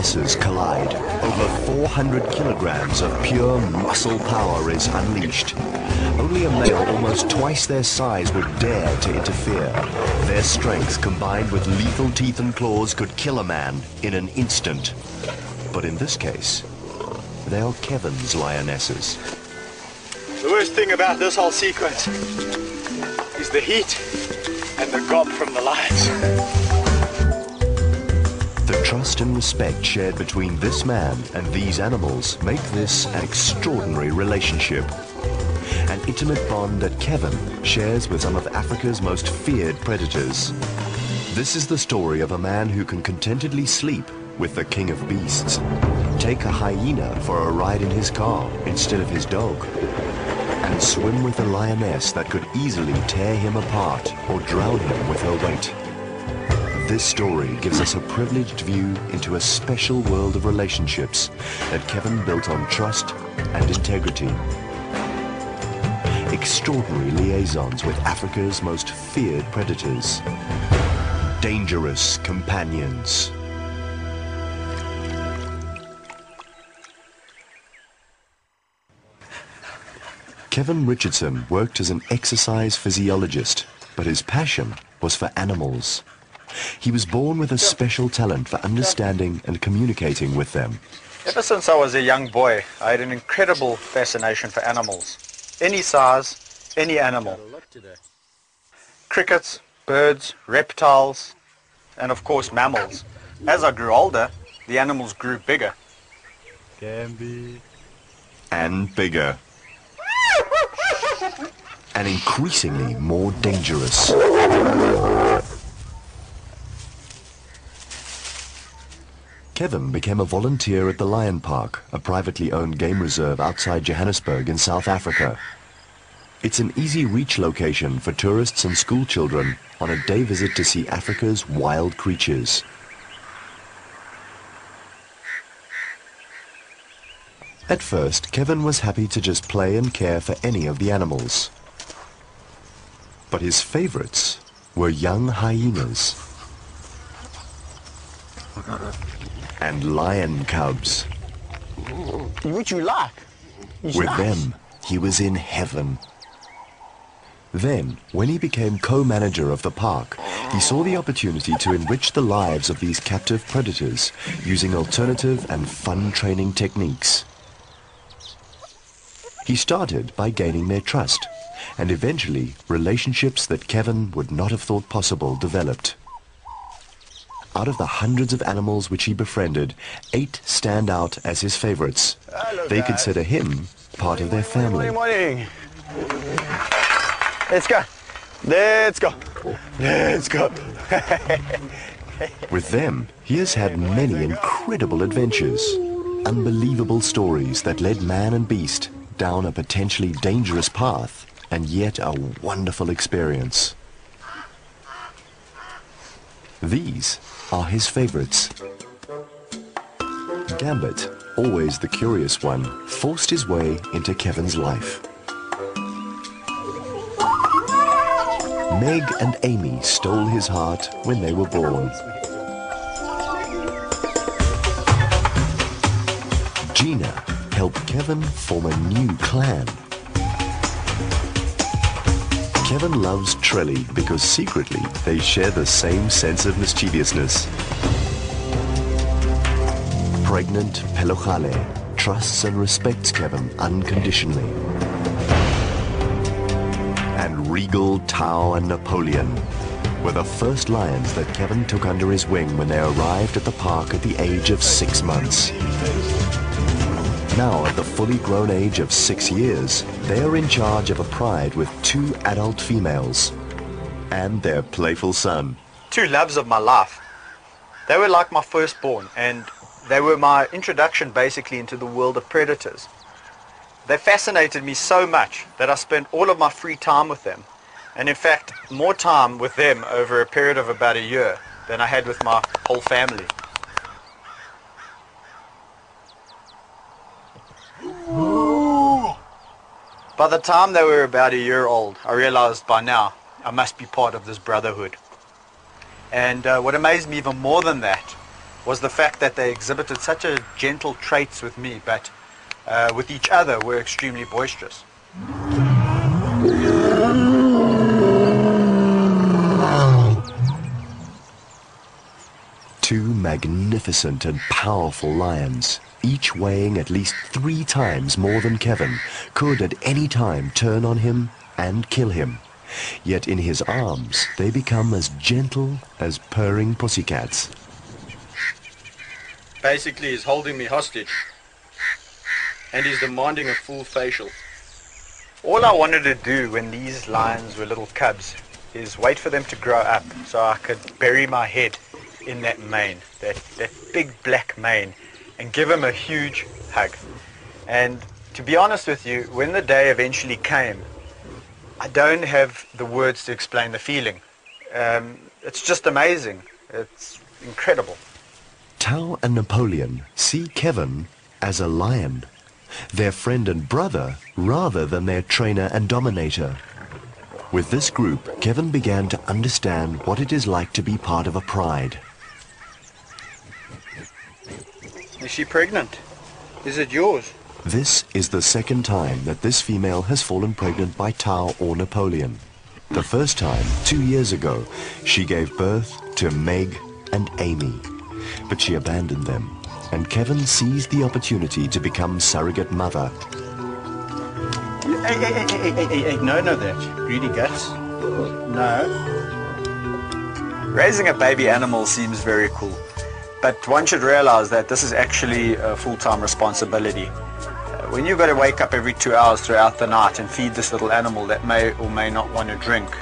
forces collide. Over 400 kilograms of pure muscle power is unleashed. Only a male almost twice their size would dare to interfere. Their strength, combined with lethal teeth and claws, could kill a man in an instant. But in this case, they are Kevin's lionesses. The worst thing about this whole sequence is the heat and the gob from the lions. The trust and respect shared between this man and these animals make this an extraordinary relationship. An intimate bond that Kevin shares with some of Africa's most feared predators. This is the story of a man who can contentedly sleep with the king of beasts, take a hyena for a ride in his car instead of his dog, and swim with a lioness that could easily tear him apart or drown him with her weight. This story gives us a privileged view into a special world of relationships that Kevin built on trust and integrity. Extraordinary liaisons with Africa's most feared predators. Dangerous companions. Kevin Richardson worked as an exercise physiologist, but his passion was for animals. He was born with a special talent for understanding and communicating with them. Ever since I was a young boy, I had an incredible fascination for animals. Any size, any animal. Crickets, birds, reptiles, and of course mammals. As I grew older, the animals grew bigger. And bigger. And increasingly more dangerous. Kevin became a volunteer at the Lion Park, a privately owned game reserve outside Johannesburg in South Africa. It's an easy reach location for tourists and school children on a day visit to see Africa's wild creatures. At first, Kevin was happy to just play and care for any of the animals. But his favorites were young hyenas and lion cubs. What you like? With them, he was in heaven. Then, when he became co-manager of the park, he saw the opportunity to enrich the lives of these captive predators using alternative and fun training techniques. He started by gaining their trust, and eventually relationships that Kevin would not have thought possible developed. Out of the hundreds of animals which he befriended, 8 stand out as his favorites. They consider him part of their family. Morning. Let's go. Let's go. Let's go. With them, he has had many incredible adventures, unbelievable stories that led man and beast down a potentially dangerous path, and yet a wonderful experience. These are his favorites. Gambit, always the curious one, forced his way into Kevin's life. Meg and Amy stole his heart when they were born. Gina helped Kevin form a new clan. Kevin loves Trelly because secretly they share the same sense of mischievousness. Pregnant Pelogale trusts and respects Kevin unconditionally. And regal Tao and Napoleon were the first lions that Kevin took under his wing when they arrived at the park at the age of 6 months. Now, at the fully grown age of 6 years, they are in charge of a pride with 2 adult females and their playful son. 2 loves of my life. They were like my firstborn, and they were my introduction basically into the world of predators. They fascinated me so much that I spent all of my free time with them, and in fact more time with them over a period of about a year than I had with my whole family. By the time they were about a year old, I realized by now I must be part of this brotherhood. And what amazed me even more than that was the fact that they exhibited such a gentle traits with me, but with each other were extremely boisterous. Two magnificent and powerful lions, each weighing at least 3 times more than Kevin, could at any time turn on him and kill him. Yet in his arms, they become as gentle as purring pussycats. Basically, he's holding me hostage, and he's demanding a full facial. All I wanted to do when these lions were little cubs is wait for them to grow up so I could bury my head in that mane, that big black mane, and give him a huge hug. And to be honest with you, when the day eventually came, I don't have the words to explain the feeling. It's just amazing. It's incredible. Tao and Napoleon see Kevin as a lion, their friend and brother rather than their trainer and dominator. With this group, Kevin began to understand what it is like to be part of a pride. Is she pregnant? Is it yours? This is the second time that this female has fallen pregnant by Tao or Napoleon. The first time, 2 years ago, she gave birth to Meg and Amy, but she abandoned them, and Kevin seized the opportunity to become surrogate mother. Hey, no, that. Greedy guts. No. Raising a baby animal seems very cool, but one should realize that this is actually a full-time responsibility. When you've got to wake up every 2 hours throughout the night and feed this little animal that may or may not want to drink,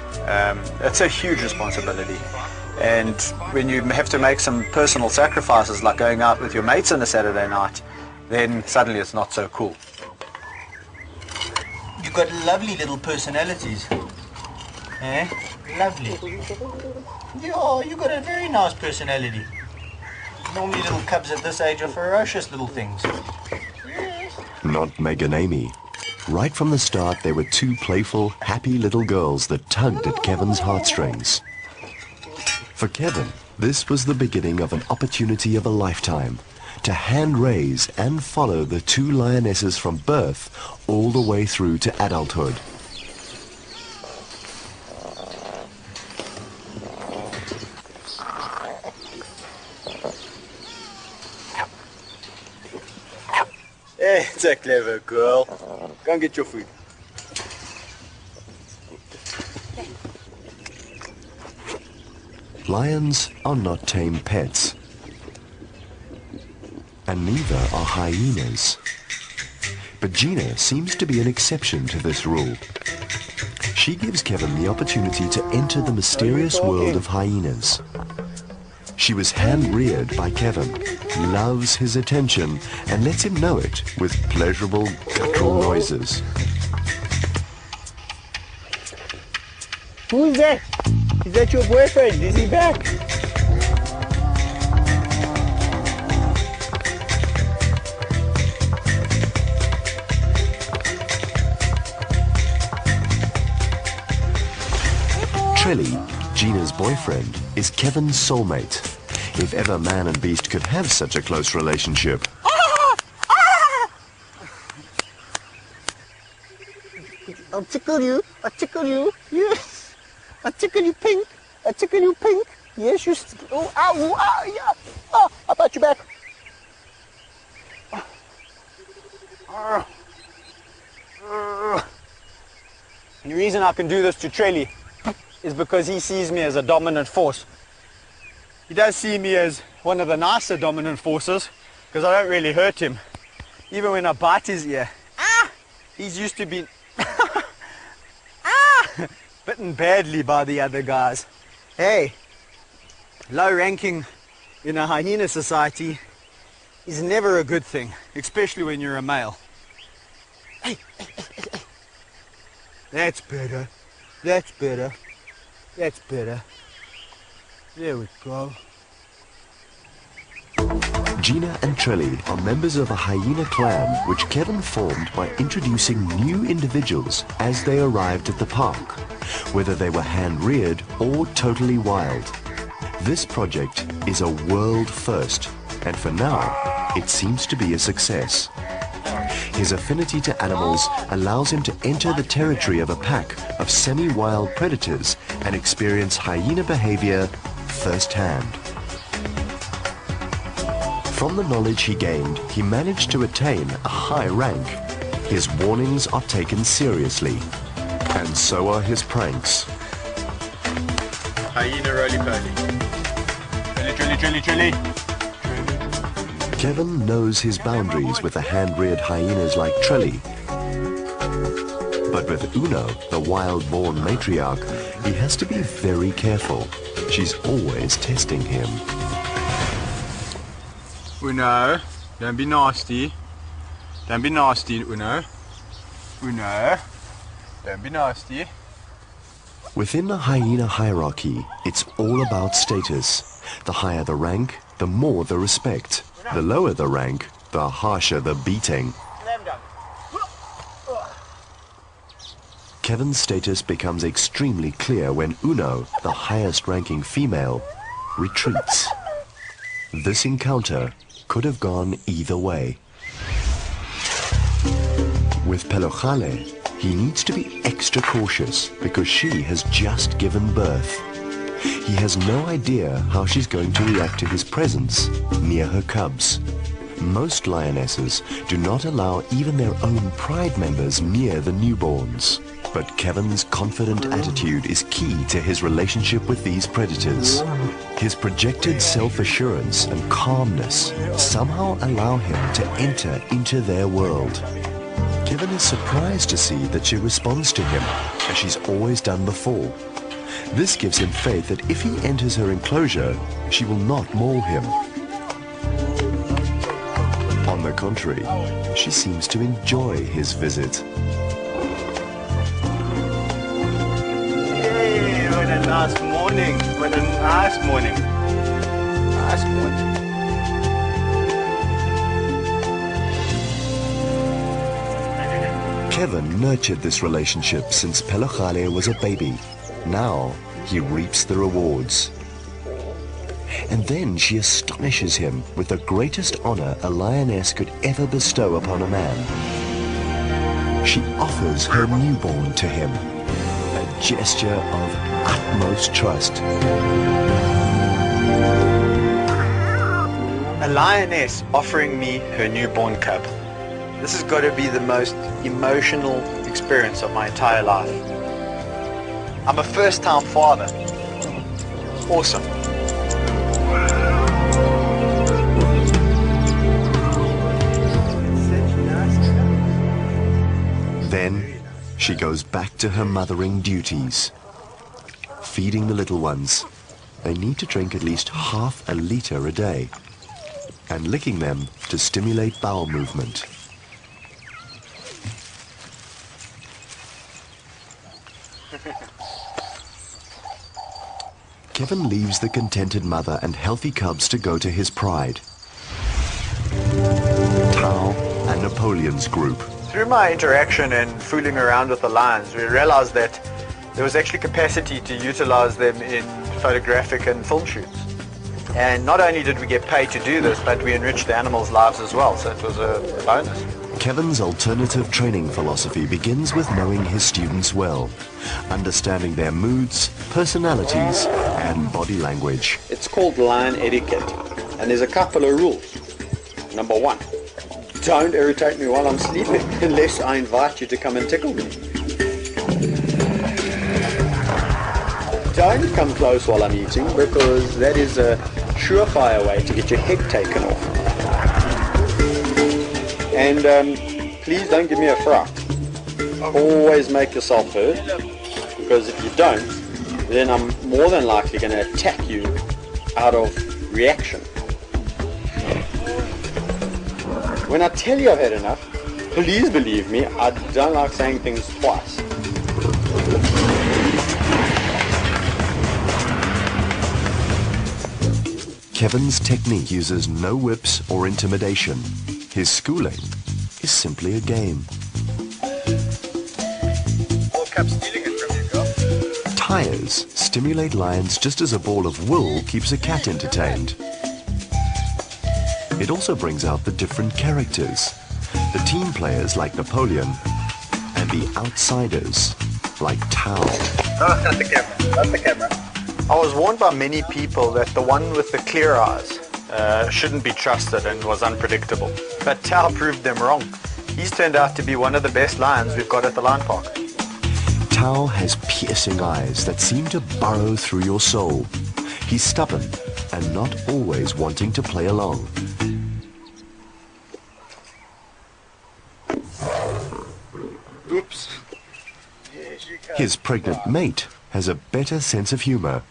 it's a huge responsibility. And when you have to make some personal sacrifices like going out with your mates on a Saturday night, then suddenly it's not so cool. You've got lovely little personalities. Eh? Lovely. Yeah, you've got a very nice personality. Normally little cubs at this age are ferocious little things. Not Meg and Amy. Right from the start, they were two playful, happy little girls that tugged at Kevin's heartstrings. For Kevin, this was the beginning of an opportunity of a lifetime, to hand-raise and follow the two lionesses from birth all the way through to adulthood. Hey, it's a clever girl. Go and get your food. Lions are not tame pets, and neither are hyenas. But Gina seems to be an exception to this rule. She gives Kevin the opportunity to enter the mysterious world of hyenas. She was hand-reared by Kevin, loves his attention, and lets him know it with pleasurable guttural noises. Who's that? Is that your boyfriend? Is he back? Trilly, Gina's boyfriend, is Kevin's soulmate. If ever man and beast could have such a close relationship. I'll tickle you. I'll tickle you. Yes. I'll tickle you pink. I'll tickle you pink. Yes, you... Oh, ow, ow, yeah. Oh, I'll pat you back. And the reason I can do this to Trelly is because he sees me as a dominant force. He does see me as one of the nicer dominant forces because I don't really hurt him. Even when I bite his ear, he's used to being bitten badly by the other guys. Hey, low ranking in a hyena society is never a good thing, especially when you're a male. Hey. That's better. That's better. That's better. There we go. Gina and Trelly are members of a hyena clan which Kevin formed by introducing new individuals as they arrived at the park, whether they were hand-reared or totally wild. This project is a world first, and for now, it seems to be a success. His affinity to animals allows him to enter the territory of a pack of semi-wild predators and experience hyena behavior firsthand. From the knowledge he gained, he managed to attain a high rank. His warnings are taken seriously, and so are his pranks. Hyena roly-poly. Trilly. Kevin knows his boundaries with the hand-reared hyenas like Trelly. But with Uno, the wild-born matriarch, he has to be very careful. She's always testing him. Uno, don't be nasty. Don't be nasty, Uno. Uno, don't be nasty. Within the hyena hierarchy, it's all about status. The higher the rank, the more the respect. The lower the rank, the harsher the beating. Kevin's status becomes extremely clear when Uno, the highest-ranking female, retreats. This encounter could have gone either way. With Pelokgale, he needs to be extra cautious because she has just given birth. He has no idea how she's going to react to his presence near her cubs. Most lionesses do not allow even their own pride members near the newborns. But Kevin's confident attitude is key to his relationship with these predators. His projected self-assurance and calmness somehow allow him to enter into their world. Kevin is surprised to see that she responds to him, as she's always done before. This gives him faith that if he enters her enclosure, she will not maul him. On the contrary, she seems to enjoy his visit. Hey, what a nice morning. What a nice morning. Nice morning. Kevin nurtured this relationship since Pelokgale was a baby. Now he reaps the rewards. And then she astonishes him with the greatest honor a lioness could ever bestow upon a man. She offers her newborn to him, a gesture of utmost trust. A lioness offering me her newborn cub. This has got to be the most emotional experience of my entire life. I'm a first-time father. Awesome. Then she goes back to her mothering duties. Feeding the little ones. They need to drink at least half a liter a day. And licking them to stimulate bowel movement. Kevin leaves the contented mother and healthy cubs to go to his pride. Tao and Napoleon's group. Through my interaction and fooling around with the lions, we realized that there was actually capacity to utilize them in photographic and film shoots. And not only did we get paid to do this, but we enriched the animals' lives as well, so it was a bonus. Kevin's alternative training philosophy begins with knowing his students well, understanding their moods, personalities, and body language. It's called lion etiquette, and there's a couple of rules. Number 1, don't irritate me while I'm sleeping unless I invite you to come and tickle me. Don't come close while I'm eating, because that is a surefire way to get your head taken off. And please don't give me a fright. Always make yourself heard, because if you don't, then I'm more than likely going to attack you out of reaction. When I tell you I've had enough, please believe me, I don't like saying things twice. Kevin's technique uses no whips or intimidation. His schooling is simply a game. All cubs stealing it from you, girl. tires stimulate lions just as a ball of wool keeps a cat entertained. It also brings out the different characters, the team players like Napoleon, and the outsiders like Tao. Oh, not the camera, not the camera. I was warned by many people that the one with the clear eyes shouldn't be trusted and was unpredictable. But Tao proved them wrong. He's turned out to be one of the best lions we've got at the lion park. Tao has piercing eyes that seem to burrow through your soul. He's stubborn and not always wanting to play along. Oops. His pregnant mate has a better sense of humor.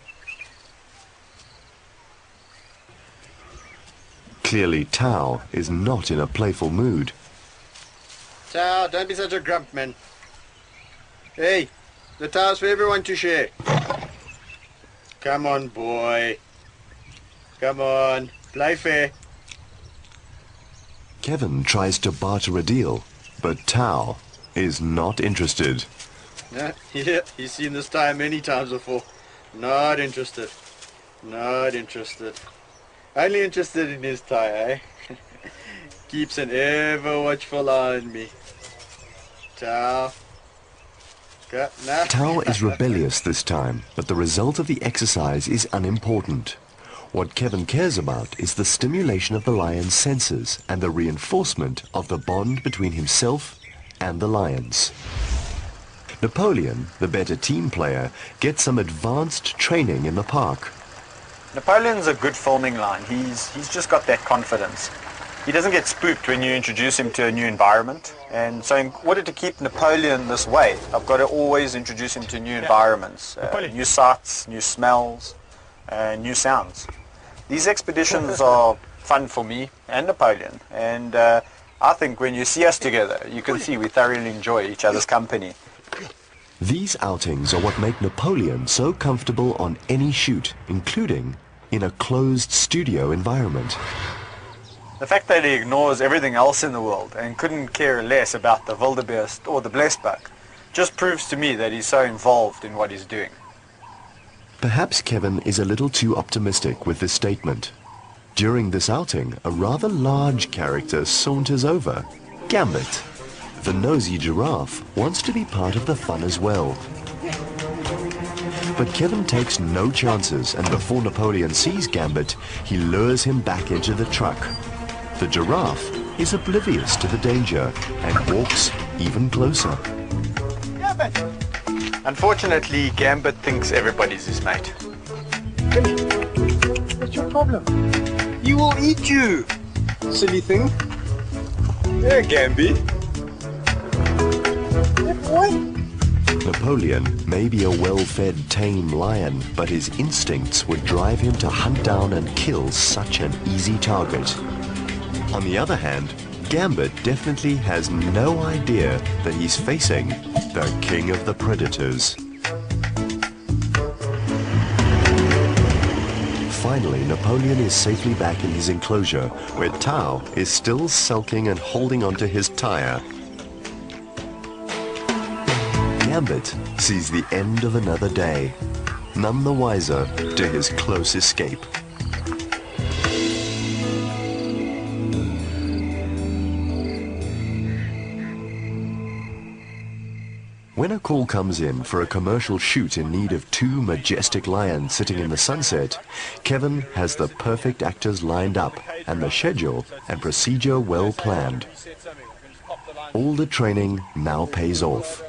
Clearly, Tao is not in a playful mood. Tao, don't be such a grump, man. Hey, the Tao's for everyone to share. Come on, boy. Come on, play fair. Kevin tries to barter a deal, but Tao is not interested. Yeah, he's seen this Tao many times before. Not interested. Not interested. Only interested in his Tao, eh? Keeps an ever watchful eye on me. Tao. Nah. Tao is rebellious this time, but the result of the exercise is unimportant. What Kevin cares about is the stimulation of the lion's senses and the reinforcement of the bond between himself and the lions. Napoleon, the better team player, gets some advanced training in the park. Napoleon's a good filming lion. He's just got that confidence. He doesn't get spooked when you introduce him to a new environment. And so in order to keep Napoleon this way, I've got to always introduce him to new environments, new sights, new smells, new sounds. These expeditions are fun for me and Napoleon. And I think when you see us together, you can see we thoroughly enjoy each other's company. These outings are what make Napoleon so comfortable on any shoot, including in a closed studio environment. The fact that he ignores everything else in the world and couldn't care less about the wildebeest or the blesbok just proves to me that he's so involved in what he's doing. Perhaps Kevin is a little too optimistic with this statement. During this outing, a rather large character saunters over. Gambit, the nosy giraffe, wants to be part of the fun as well. But Kevin takes no chances, and before Napoleon sees Gambit, he lures him back into the truck. The giraffe is oblivious to the danger and walks even closer. Gambit! Unfortunately, Gambit thinks everybody's his mate. What's your problem? He will eat you, silly thing. Yeah, Gamby. Yeah, boy. Napoleon may be a well-fed tame lion, but his instincts would drive him to hunt down and kill such an easy target. On the other hand, Gambit definitely has no idea that he's facing the king of the predators. Finally, Napoleon is safely back in his enclosure, where Tao is still sulking and holding onto his tire. Gambit sees the end of another day, none the wiser to his close escape. When a call comes in for a commercial shoot in need of two majestic lions sitting in the sunset, Kevin has the perfect actors lined up and the schedule and procedure well planned. All the training now pays off.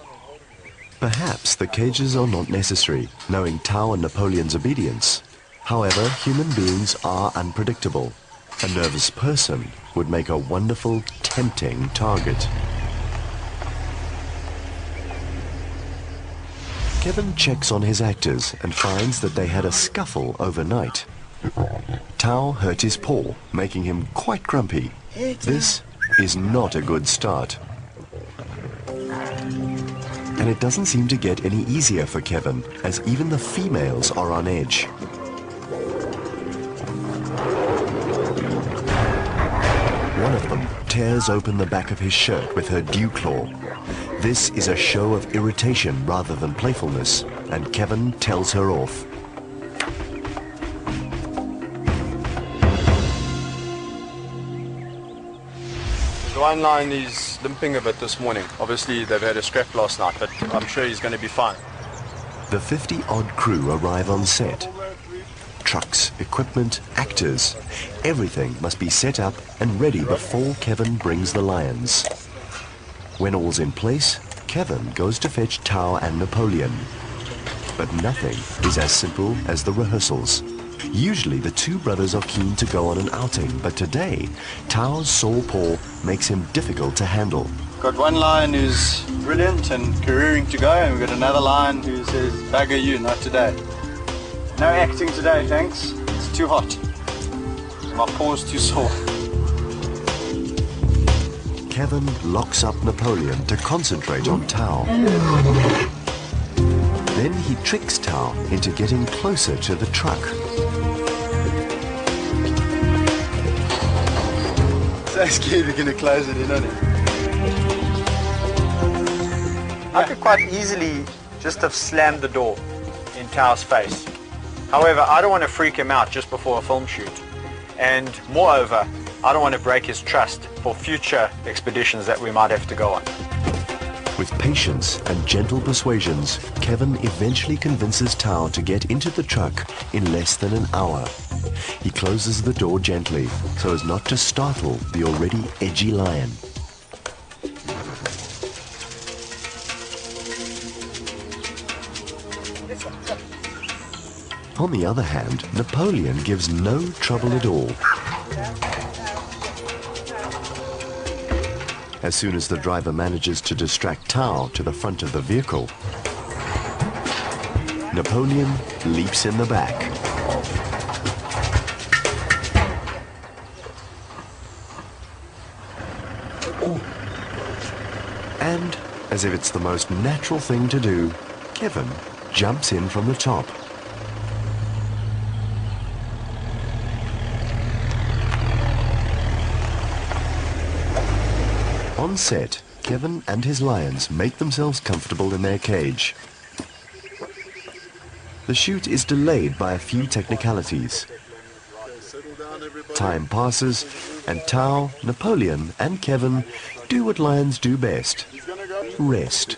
Perhaps the cages are not necessary, knowing Tao and Napoleon's obedience. However, human beings are unpredictable. A nervous person would make a wonderful, tempting target. Kevin checks on his actors and finds that they had a scuffle overnight. Tao hurt his paw, making him quite grumpy. This is not a good start. And it doesn't seem to get any easier for Kevin, as even the females are on edge. One of them tears open the back of his shirt with her dew claw. This is a show of irritation rather than playfulness, and Kevin tells her off. The one lion is limping a bit this morning. Obviously they've had a scrap last night, but I'm sure he's going to be fine. The 50-odd crew arrive on set. Trucks, equipment, actors, everything must be set up and ready before Kevin brings the lions. When all's in place, Kevin goes to fetch Tao and Napoleon. But nothing is as simple as the rehearsals. Usually the two brothers are keen to go on an outing, but today, Tao's sore paw makes him difficult to handle. Got one lion who's brilliant and careering to go, and we've got another lion who says, "Bagger you, not today." No acting today, thanks. It's too hot. My paw's too sore. Kevin locks up Napoleon to concentrate on Tao. Then he tricks Tao into getting closer to the truck. So scared we're going to close it in on him. I could quite easily just have slammed the door in Tao's face. However, I don't want to freak him out just before a film shoot. And moreover, I don't want to break his trust for future expeditions that we might have to go on. With patience and gentle persuasions, Kevin eventually convinces Tao to get into the truck in less than an hour. He closes the door gently so as not to startle the already edgy lion. On the other hand, Napoleon gives no trouble at all. As soon as the driver manages to distract Tao to the front of the vehicle, Napoleon leaps in the back. And, as if it's the most natural thing to do, Kevin jumps in from the top. On set, Kevin and his lions make themselves comfortable in their cage. The shoot is delayed by a few technicalities. Time passes, and Tao, Napoleon, and Kevin do what lions do best: rest.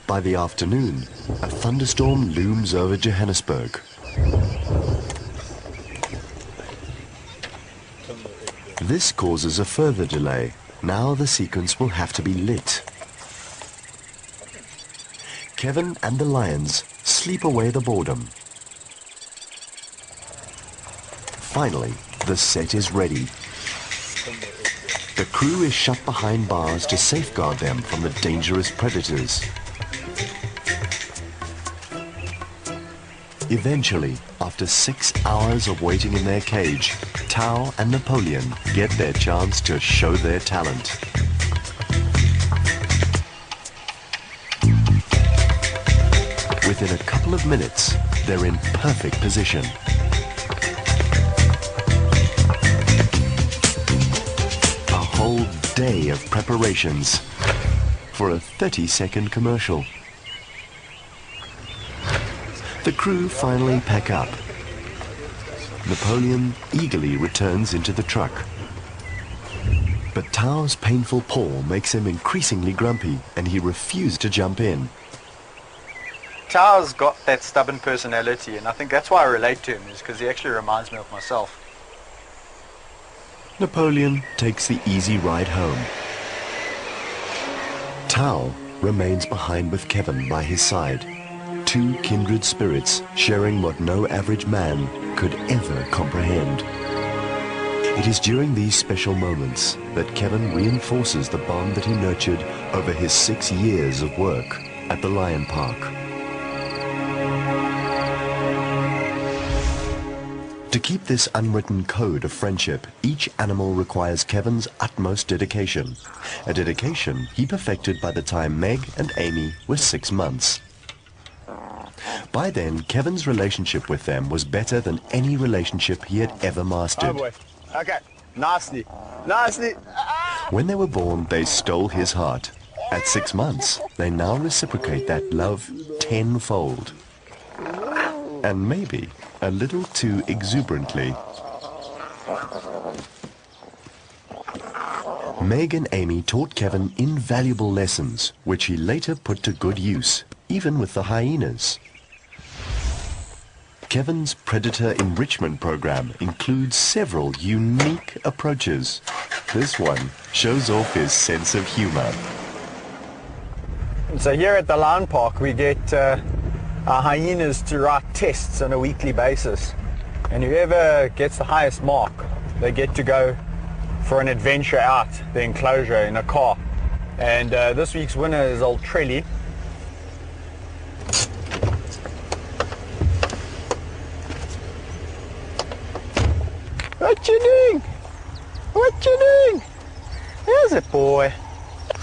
By the afternoon, a thunderstorm looms over Johannesburg. This causes a further delay. Now the sequence will have to be lit. Kevin and the lions sleep away the boredom. Finally, the set is ready. The crew is shut behind bars to safeguard them from the dangerous predators. Eventually, after 6 hours of waiting in their cage, Tao and Napoleon get their chance to show their talent. Within a couple of minutes, they're in perfect position. A whole day of preparations for a 30-second commercial. The crew finally pack up. Napoleon eagerly returns into the truck. But Tao's painful paw makes him increasingly grumpy, and he refuses to jump in. Tao's got that stubborn personality, and I think that's why I relate to him, is because he actually reminds me of myself. Napoleon takes the easy ride home. Tao remains behind with Kevin by his side. Two kindred spirits sharing what no average man could ever comprehend. It is during these special moments that Kevin reinforces the bond that he nurtured over his 6 years of work at the Lion Park. To keep this unwritten code of friendship, each animal requires Kevin's utmost dedication, a dedication he perfected by the time Meg and Amy were 6 months. By then, Kevin's relationship with them was better than any relationship he had ever mastered. Oh boy. Okay. Nicely. Nicely. When they were born, they stole his heart. At 6 months, they now reciprocate that love tenfold. And maybe a little too exuberantly. Meg and Amy taught Kevin invaluable lessons, which he later put to good use, even with the hyenas. Kevin's predator enrichment program includes several unique approaches. This one shows off his sense of humor. So here at the Lion Park, we get our hyenas to write tests on a weekly basis. And whoever gets the highest mark, they get to go for an adventure out the enclosure in a car. And this week's winner is old Trelly. What you doing? What you doing? There's a boy.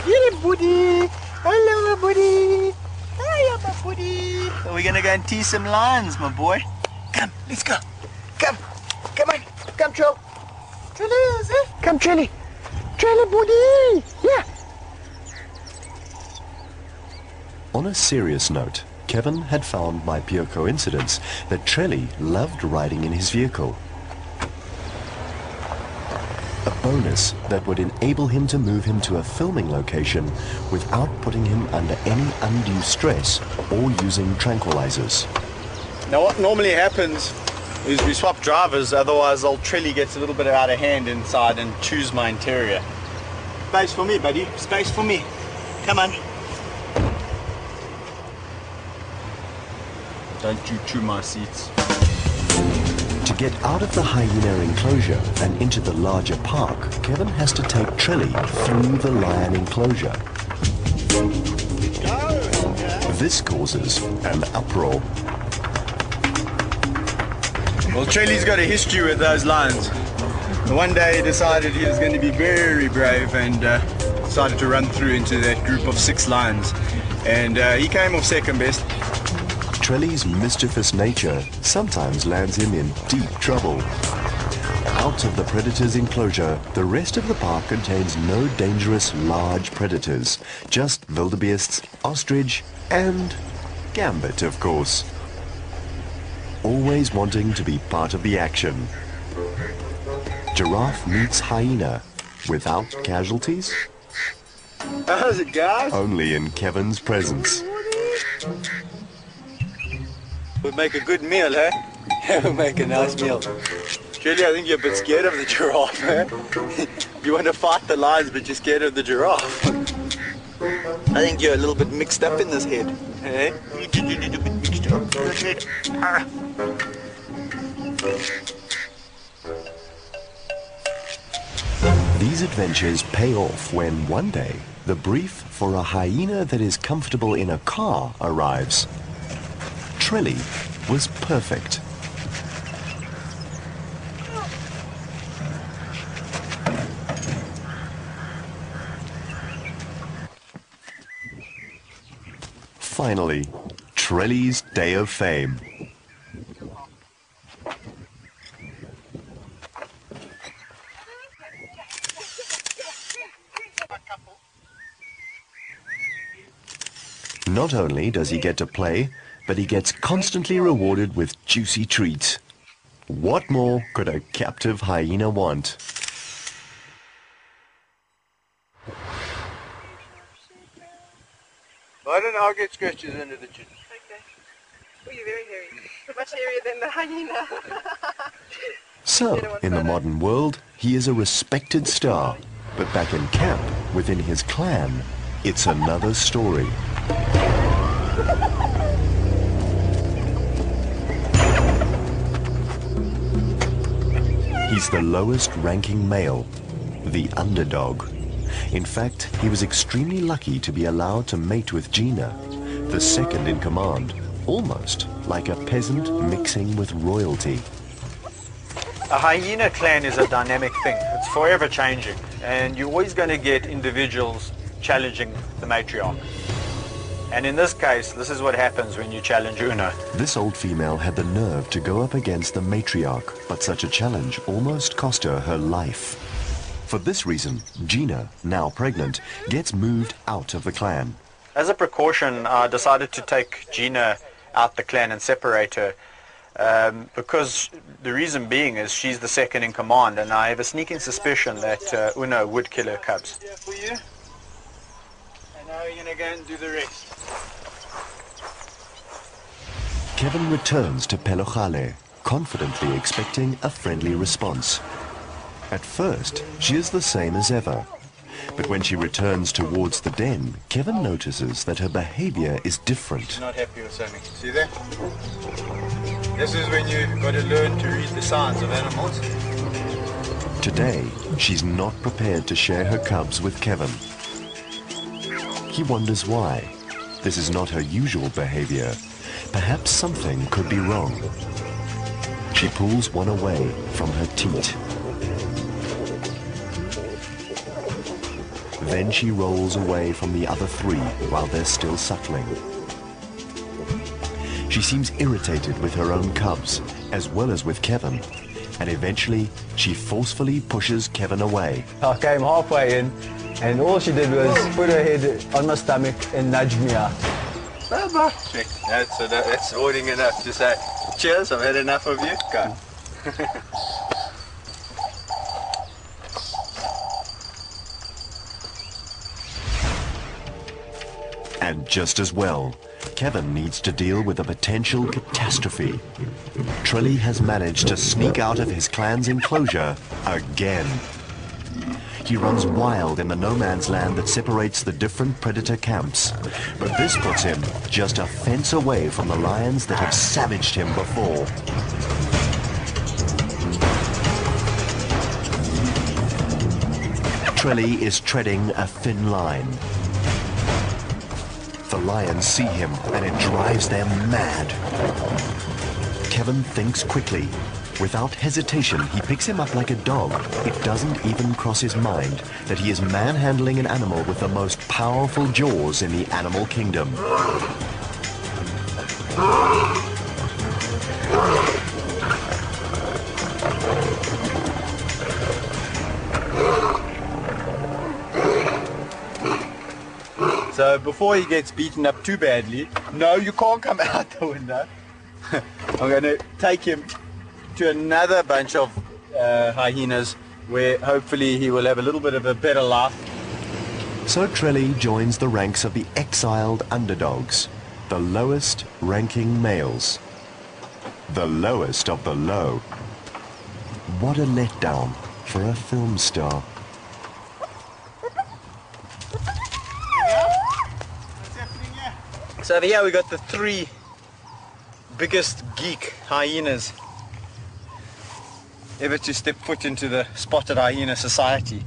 Get it, buddy. Hello, buddy. Hiya, my buddy. So we're gonna go and tease some lions, my boy. Come, let's go. Come on. Come, Trell. Come, Trelly. Trelly, buddy. Yeah. On a serious note, Kevin had found by pure coincidence that Trelly loved riding in his vehicle. A bonus that would enable him to move him to a filming location without putting him under any undue stress or using tranquilizers. Now what normally happens is we swap drivers, otherwise old Trelly gets a little bit out of hand inside and chews my interior. Space for me, buddy. Space for me. Come on. Don't you chew my seats. To get out of the hyena enclosure and into the larger park, Kevin has to take Trelly through the lion enclosure. This causes an uproar. Well, Trelly's got a history with those lions. One day he decided he was going to be very brave and decided to run through into that group of 6 lions. And he came off second best. Trelly's mischievous nature sometimes lands him in deep trouble. Out of the predator's enclosure, the rest of the park contains no dangerous large predators, just wildebeests, ostrich, and gambit, of course. Always wanting to be part of the action. Giraffe meets hyena without casualties? How's it, guys? Only in Kevin's presence. Would make a good meal, eh? Yeah, we'll make a nice meal. Trelly, I think you're a bit scared of the giraffe, eh? You want to fight the lions, but you're scared of the giraffe. I think you're a little bit mixed up in this head, eh? These adventures pay off when one day the brief for a hyena that is comfortable in a car arrives. Trelly was perfect. Finally, Trelly's day of fame. Not only does he get to play, but he gets constantly rewarded with juicy treats. What more could a captive hyena want? I don't know, I'll get scratches under the chin. Okay. Oh, you're very hairy. Much hairier than the hyena. So, in the modern world, he is a respected star. But back in camp, within his clan, it's another story. He's the lowest ranking male, the underdog. In fact, he was extremely lucky to be allowed to mate with Gina, the second in command, almost like a peasant mixing with royalty. A hyena clan is a dynamic thing. It's forever changing, and you're always going to get individuals challenging the matriarch. And in this case, this is what happens when you challenge Una. This old female had the nerve to go up against the matriarch, but such a challenge almost cost her her life. For this reason, Gina, now pregnant, gets moved out of the clan. As a precaution, I decided to take Gina out the clan and separate her, because the reason being is she's the second in command, and I have a sneaking suspicion that Uno would kill her cubs. Here for you. And now you're going to go and do the rest. Kevin returns to Pelogale, confidently expecting a friendly response. At first, she is the same as ever. But when she returns towards the den, Kevin notices that her behavior is different. Not happy with something. See that? This is when you've got to learn to read the signs of animals. Today, she's not prepared to share her cubs with Kevin. He wonders why. This is not her usual behavior. Perhaps something could be wrong. She pulls one away from her teat. Then she rolls away from the other three while they're still suckling. She seems irritated with her own cubs, as well as with Kevin, and eventually she forcefully pushes Kevin away. I came halfway in, and all she did was put her head on my stomach and nudge me out. That's holding enough to say, cheers, I've had enough of you. Go. And just as well, Kevin needs to deal with a potential catastrophe. Trilly has managed to sneak out of his clan's enclosure again. He runs wild in the no-man's land that separates the different predator camps. But this puts him just a fence away from the lions that have savaged him before. Trilly is treading a thin line. The lions see him, and it drives them mad. Kevin thinks quickly. Without hesitation, he picks him up like a dog. It doesn't even cross his mind that he is manhandling an animal with the most powerful jaws in the animal kingdom. So before he gets beaten up too badly, no, you can't come out the window. I'm going to take him to another bunch of hyenas where hopefully he will have a little bit of a better life. So Trilly joins the ranks of the exiled underdogs, the lowest ranking males. The lowest of the low. What a letdown for a film star. So over here we got the three biggest geek hyenas ever to step foot into the spotted hyena society.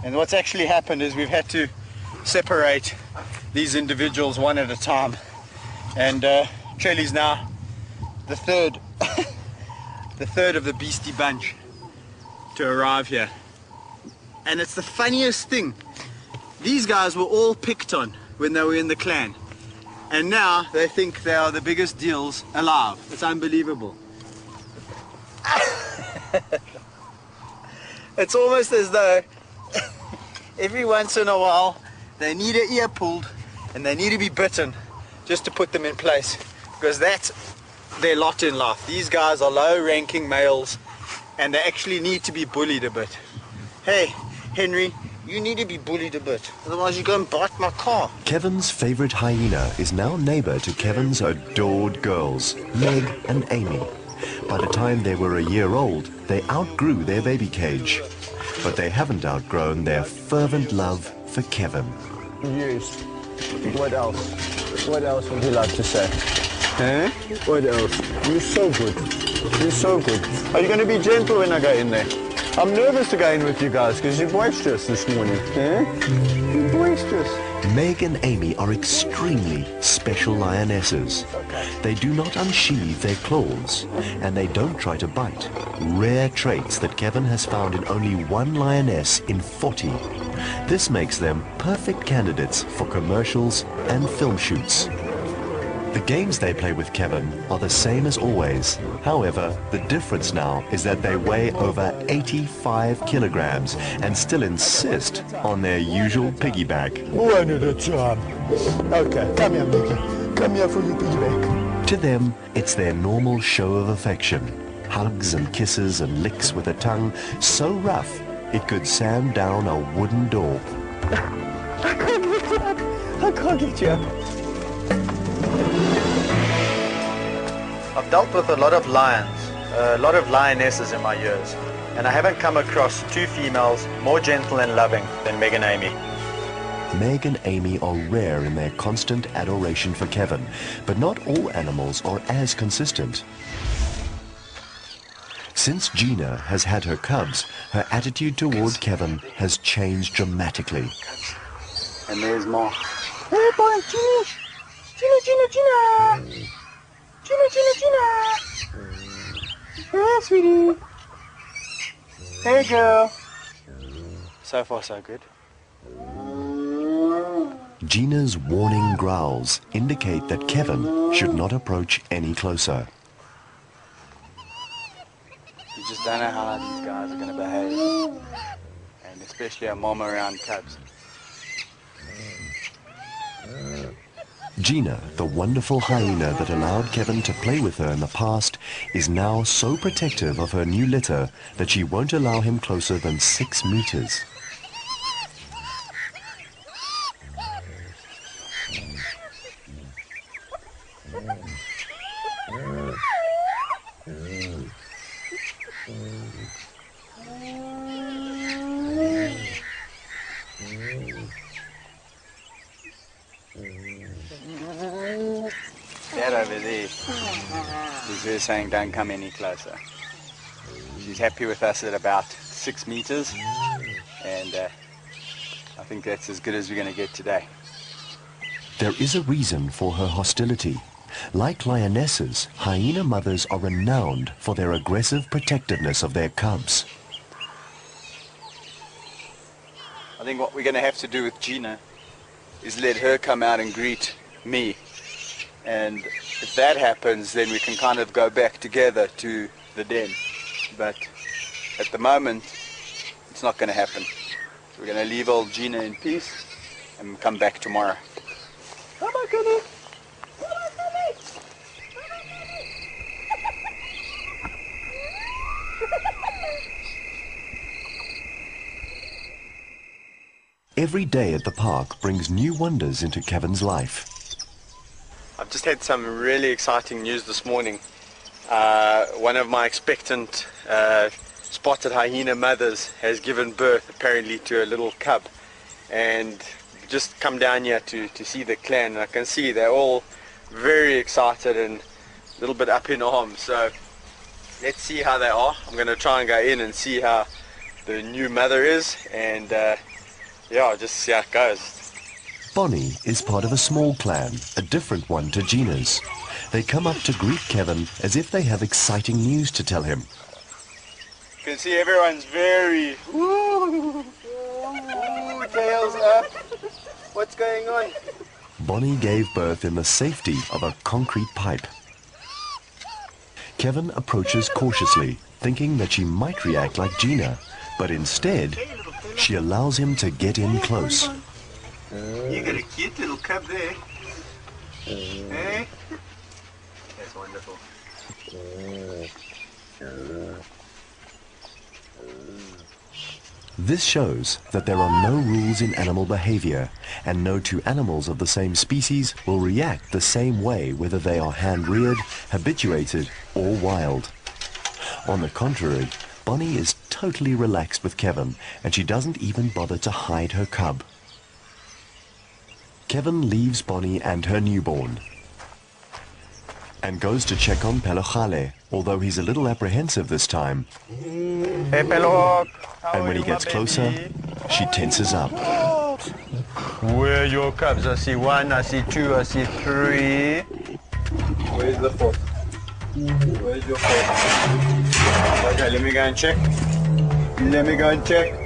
And what's actually happened is we've had to separate these individuals one at a time. And Trilly's now the third, the third of the beastie bunch to arrive here. And it's the funniest thing. These guys were all picked on when they were in the clan. And now they think they are the biggest deals alive. It's unbelievable. It's almost as though every once in a while they need an ear pulled and they need to be bitten just to put them in place, because that's their lot in life. These guys are low-ranking males and they actually need to be bullied a bit. Hey, Henry, you need to be bullied a bit, otherwise you're going to bite my car. Kevin's favorite hyena is now neighbor to Kevin's adored girls, Meg and Amy. By the time they were a year old, they outgrew their baby cage. But they haven't outgrown their fervent love for Kevin. Yes. What else? What else would you like to say? Eh? What else? You're so good. You're so good. Are you going to be gentle when I go in there? I'm nervous to go in with you guys because you're boisterous this morning. Eh? You're boisterous. Meg and Amy are extremely special lionesses. They do not unsheathe their claws, and they don't try to bite. Rare traits that Kevin has found in only one lioness in 40. This makes them perfect candidates for commercials and film shoots. The games they play with Kevin are the same as always. However, the difference now is that they weigh over 85 kilograms and still insist on their usual piggyback. One at a time. Okay, come here, Mickey. Come here for your piggyback. To them, it's their normal show of affection. Hugs and kisses and licks with a tongue so rough it could sand down a wooden door. I can't get you up. I can't get you up. I've dealt with a lot of lions, a lot of lionesses in my years, and I haven't come across two females more gentle and loving than Meg and Amy. Meg and Amy are rare in their constant adoration for Kevin, but not all animals are as consistent. Since Gina has had her cubs, her attitude toward Kevin has changed dramatically. And there's more. Hey, boy, Gina. Gina. Gina. Hey, sweetie. Hey, girl. So far, so good. Gina's warning growls indicate that Kevin should not approach any closer. You just don't know how these guys are going to behave. And especially a mom around cubs. Gina, the wonderful hyena that allowed Kevin to play with her in the past, is now so protective of her new litter that she won't allow him closer than 6 meters. That over there is her saying don't come any closer. She's happy with us at about 6 meters, and I think that's as good as we're going to get today. There is a reason for her hostility. Like lionesses, hyena mothers are renowned for their aggressive protectiveness of their cubs. I think what we're going to have to do with Gina is let her come out and greet me. And if that happens, then we can kind of go back together to the den. But at the moment, it's not going to happen. So we're going to leave old Gina in peace and come back tomorrow. Come on, Kenny. Every day at the park brings new wonders into Kevin's life. I've just had some really exciting news this morning. One of my expectant spotted hyena mothers has given birth apparently to a little cub, and just come down here to see the clan, and I can see they're all very excited and a little bit up in arms. So let's see how they are. I'm going to try and go in and see how the new mother is, and yeah, just see how it goes. Bonnie is part of a small clan, a different one to Gina's. They come up to greet Kevin as if they have exciting news to tell him. You can see everyone's very... Ooh, tails up. What's going on? Bonnie gave birth in the safety of a concrete pipe. Kevin approaches cautiously, thinking that she might react like Gina, but instead, she allows him to get in close. You got a cute little cub there. Hey? That's wonderful. This shows that there are no rules in animal behavior, and no two animals of the same species will react the same way whether they are hand-reared, habituated, or wild. On the contrary, Bonnie is totally relaxed with Kevin, and she doesn't even bother to hide her cub. Kevin leaves Bonnie and her newborn and goes to check on Pelogale, although he's a little apprehensive this time. Hey, Pelog. And when he gets closer, she tenses up. Where are your cubs? I see 1, I see 2, I see 3. Where's the 4th? Where's your 4th? Okay, let me go and check.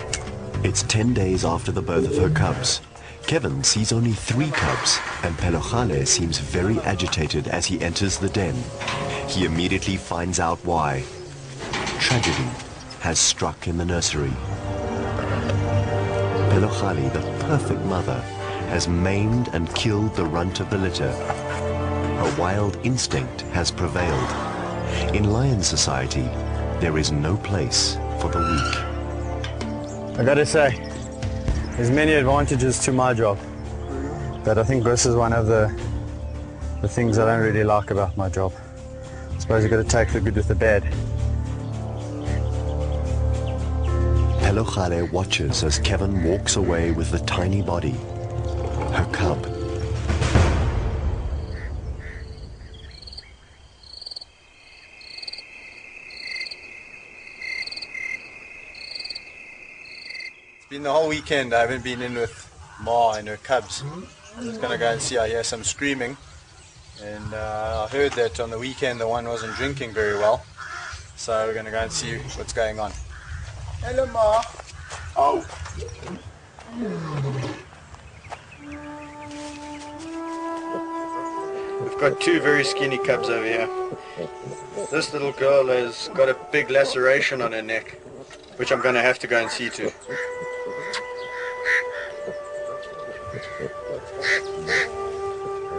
It's 10 days after the birth of her cubs. Kevin sees only 3 cubs, and Pelokgale seems very agitated as he enters the den. He immediately finds out why. Tragedy has struck in the nursery. Pelokgale, the perfect mother, has maimed and killed the runt of the litter. Her wild instinct has prevailed. In lion society, there is no place for the weak. I gotta say, there's many advantages to my job, but I think this is one of the things I don't really like about my job. I suppose you've got to take the good with the bad. Pelokgale watches as Kevin walks away with the tiny body, her cub. It's been the whole weekend. I haven't been in with Ma and her cubs. I'm just going to go and see. I hear some screaming. And I heard that on the weekend the one wasn't drinking very well. So we're going to go and see what's going on. Hello, Ma. Oh. We've got 2 very skinny cubs over here. This little girl has got a big laceration on her neck, which I'm going to have to go and see to.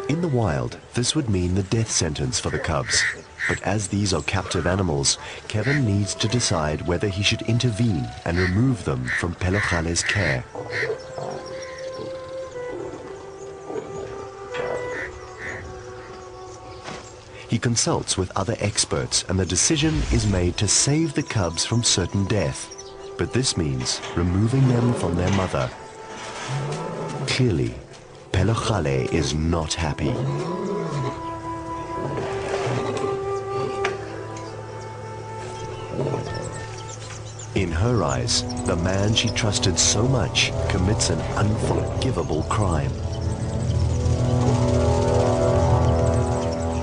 In the wild, this would mean the death sentence for the cubs. But as these are captive animals, Kevin needs to decide whether he should intervene and remove them from Pelokgale's care. He consults with other experts, and the decision is made to save the cubs from certain death. But this means removing them from their mother. Clearly, Pelokgale is not happy. In her eyes, the man she trusted so much commits an unforgivable crime.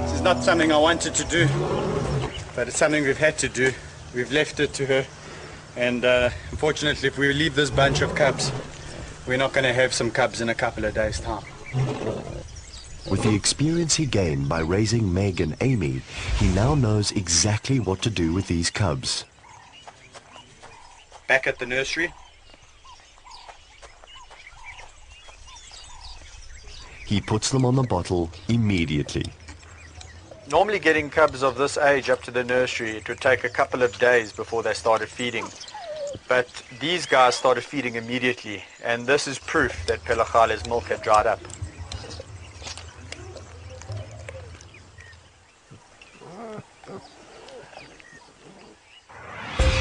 This is not something I wanted to do, but it's something we've had to do. We've left it to her, and unfortunately if we leave this bunch of cubs, we're not going to have some cubs in a couple of days' time. With the experience he gained by raising Meg and Amy, he now knows exactly what to do with these cubs. Back at the nursery. He puts them on the bottle immediately. Normally getting cubs of this age up to the nursery, it would take a couple of days before they started feeding. But these guys started feeding immediately, and this is proof that Pelokgale's milk had dried up.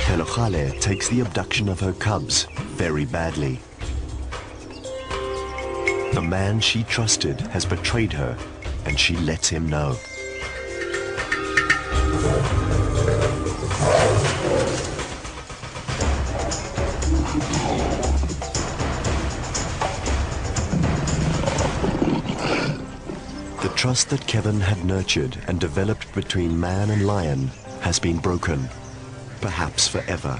Pelokgale takes the abduction of her cubs very badly. The man she trusted has betrayed her, and she lets him know. The trust that Kevin had nurtured and developed between man and lion has been broken. Perhaps forever.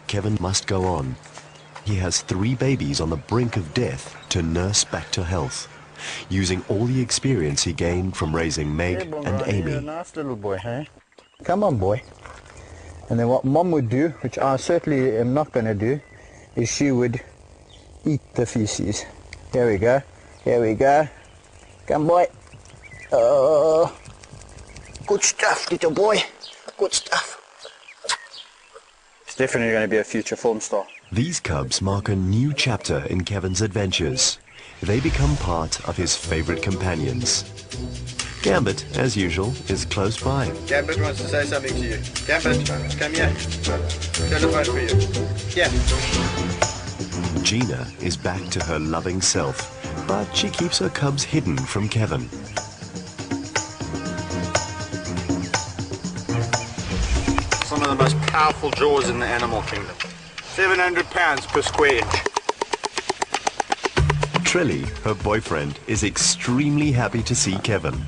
Kevin must go on. He has 3 babies on the brink of death to nurse back to health, using all the experience he gained from raising Meg and Amy. You're a nice little boy, hey? Come on, boy. And then what Mom would do, which I certainly am not going to do, is she would eat the feces. Here we go. Here we go. Come, boy. Oh. Good stuff, little boy. Good stuff. He's definitely going to be a future film star. These cubs mark a new chapter in Kevin's adventures. They become part of his favorite companions. Gambit, as usual, is close by. Gambit wants to say something to you. Gambit, come here. Telephone for you. Yeah. Gina is back to her loving self, but she keeps her cubs hidden from Kevin. Some of the most powerful jaws in the animal kingdom. 700 pounds per square inch. Trilly, her boyfriend, is extremely happy to see Kevin.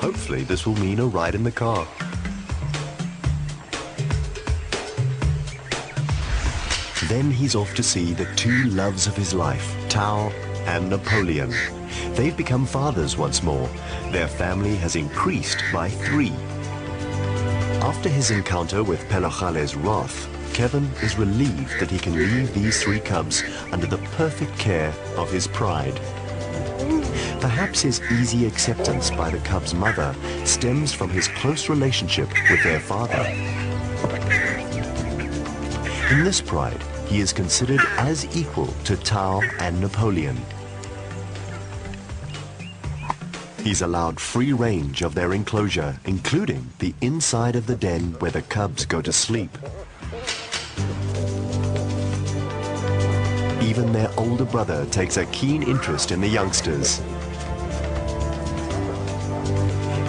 Hopefully this will mean a ride in the car. Then he's off to see the two loves of his life, Tao and Napoleon. They've become fathers once more. Their family has increased by 3. After his encounter with Pelochale's wrath, Kevin is relieved that he can leave these 3 cubs under the perfect care of his pride. Perhaps his easy acceptance by the cubs' mother stems from his close relationship with their father. In this pride, he is considered as equal to Tao and Napoleon. He's allowed free range of their enclosure, including the inside of the den where the cubs go to sleep. Even their older brother takes a keen interest in the youngsters.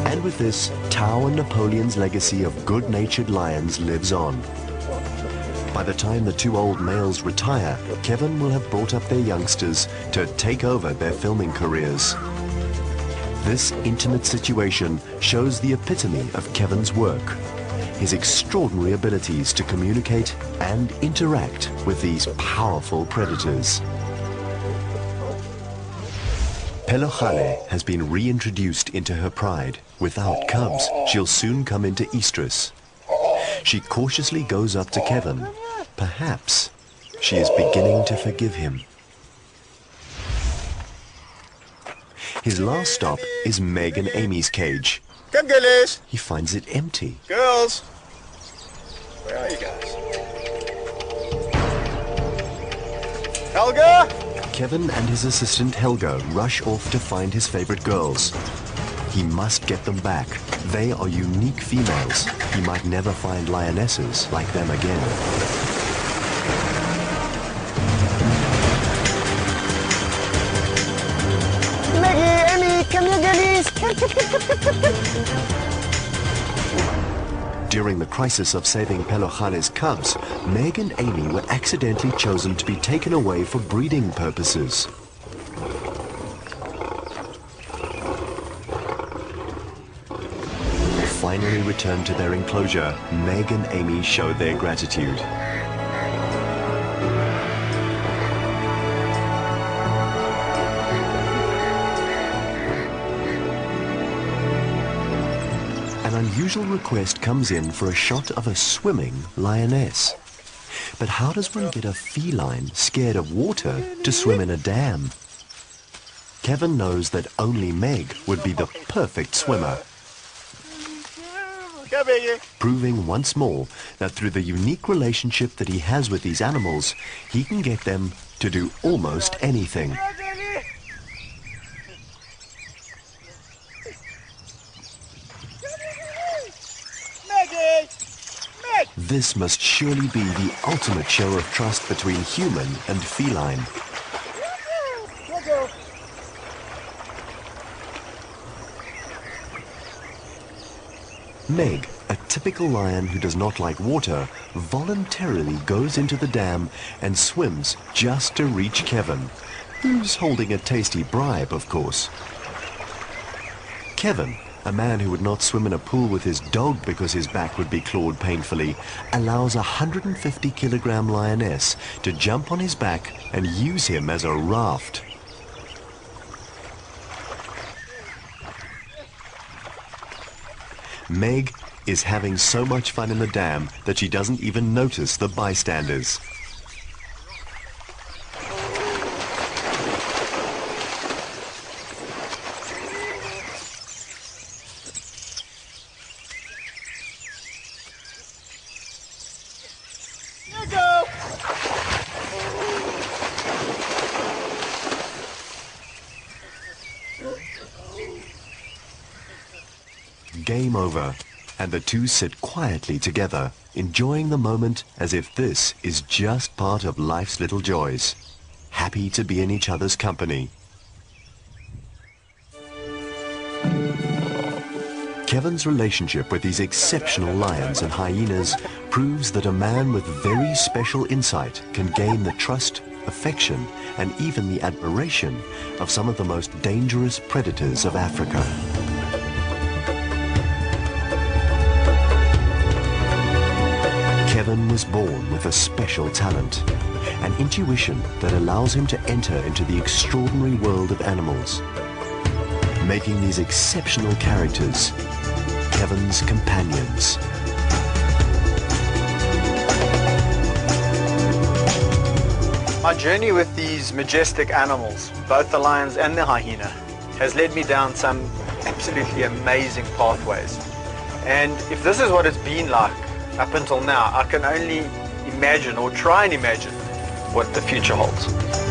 And with this, Tao and Napoleon's legacy of good-natured lions lives on. By the time the 2 old males retire, Kevin will have brought up their youngsters to take over their filming careers. This intimate situation shows the epitome of Kevin's work, his extraordinary abilities to communicate and interact with these powerful predators. Pelochale has been reintroduced into her pride. Without cubs, she'll soon come into estrus. She cautiously goes up to Kevin. Perhaps she is beginning to forgive him. His last stop is Meg and Amy's cage. Come, girlies. He finds it empty. Girls. Where are you guys? Helga? Kevin and his assistant Helga rush off to find his favorite girls. He must get them back. They are unique females. He might never find lionesses like them again. Come here, girlies. During the crisis of saving Pelochale's cubs, Meg and Amy were accidentally chosen to be taken away for breeding purposes. Finally returned to their enclosure, Meg and Amy showed their gratitude. An unusual request comes in for a shot of a swimming lioness. But how does one get a feline scared of water to swim in a dam? Kevin knows that only Meg would be the perfect swimmer, proving once more that through the unique relationship that he has with these animals, he can get them to do almost anything. This must surely be the ultimate show of trust between human and feline. Meg, a typical lion who does not like water, voluntarily goes into the dam and swims just to reach Kevin, who's holding a tasty bribe, of course. Kevin, a man who would not swim in a pool with his dog because his back would be clawed painfully, allows a 150-kilogram lioness to jump on his back and use him as a raft. Meg is having so much fun in the dam that she doesn't even notice the bystanders. Game over, and the two sit quietly together, enjoying the moment as if this is just part of life's little joys, happy to be in each other's company. Kevin's relationship with these exceptional lions and hyenas proves that a man with very special insight can gain the trust, affection, and even the admiration of some of the most dangerous predators of Africa. Kevin was born with a special talent. an intuition that allows him to enter into the extraordinary world of animals, making these exceptional characters Kevin's companions. My journey with these majestic animals, both the lions and the hyena, has led me down some absolutely amazing pathways. And if this is what it's been like up until now, I can only imagine or try and imagine what the future holds.